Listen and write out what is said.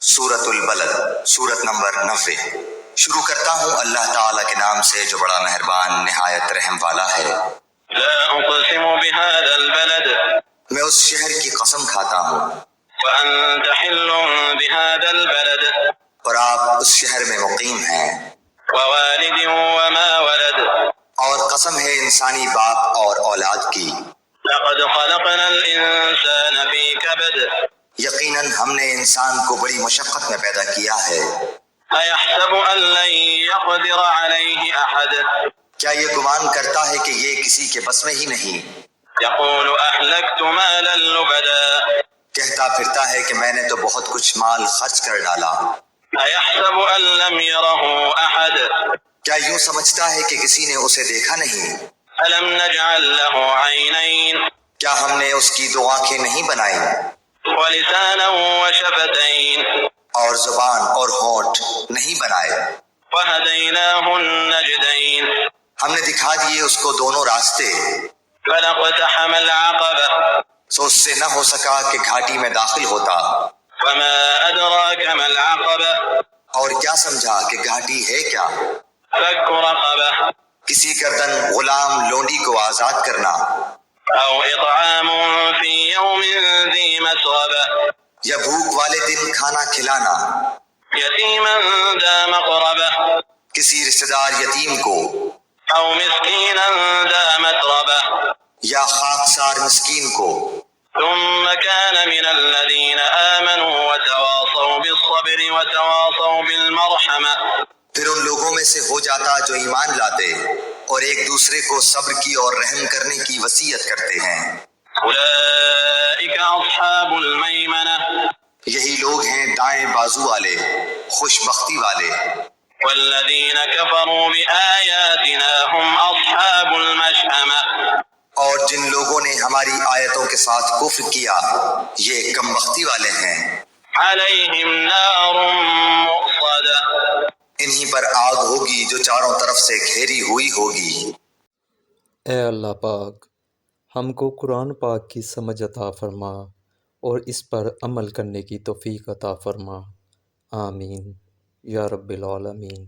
سورۃ البلد، سورت نمبر 90۔ شروع کرتا ہوں اللہ تعالیٰ کے نام سے جو بڑا مہربان نہایت رحم والا ہے۔ لا اقسم بهذا البلد میں اس شہر کی قسم کھاتا ہوں وانت حل بهذا البلد اور آپ اس شہر میں مقیم ہیں، ووالد وما ولد اور قسم ہے انسانی باپ اور اولاد کی۔ لقد خلقنا الانسان في كبد یقیناً ہم نے انسان کو بڑی مشقت میں پیدا کیا ہے۔ أيحسب أن لن يقدر عليه أحد کیا یہ گمان کرتا ہے کہ یہ کسی کے بس میں ہی نہیں؟ يقول أهلكت مالا لبدا کہتا پھرتا ہے کہ میں نے تو بہت کچھ مال خرچ کر ڈالا۔ أيحسب أن لم يره أحد کیا یوں سمجھتا ہے کہ کسی نے اسے دیکھا نہیں؟ ألم نجعل له عينين کیا ہم نے اس کی دو آنکھیں نہیں بنائیں، ولسانا وشفتين اور زبان اور ہونٹ نہیں بنائے؟ وهديناه النجدين ہم نے دکھا دیے اس کو دونوں راستے، فلا اقتحم العقبة سو اس سے نہ ہو سکا کہ گھاٹی میں داخل ہوتا۔ وما أدراك ما العقبة اور کیا سمجھا کہ گھاٹی ہے کیا؟ فك رقبة کسی گردن غلام لونڈی کو آزاد کرنا، أو إطعام في يوم ذي مسغبة یا بھوک والے دن کھانا کھلانا يتيما ذا مقربة کسی رشتہ دار یتیم کو، أو مسكينا ذا متربة یا خاکسار مسکین کو۔ ثم كان من الذين آمنوا وتواصوا بالصبر وتواصوا بالمرحمة پھر ان لوگوں میں سے ہو جاتا جو ایمان لاتے اور ایک دوسرے کو صبر کی اور رحم کرنے کی وصیت کرتے ہیں۔ أولئك أصحاب الميمنة یہی لوگ ہیں دائیں بازو والے، خوش بختی والے۔ والذين كفروا بآياتنا هم أصحاب المشأمة اور جن لوگوں نے ہماری آیتوں کے ساتھ کفر کیا یہ کم بختی والے ہیں۔ عليهم نار مؤصدة انہی پر آگ ہوگی جو چاروں طرف سے گھیری ہوئی ہوگی۔ اے اللہ پاک، ہم کو قرآن پاک کی سمجھ عطا فرما اور اس پر عمل کرنے کی توفیق عطا فرما، آمین یا رب العالمین۔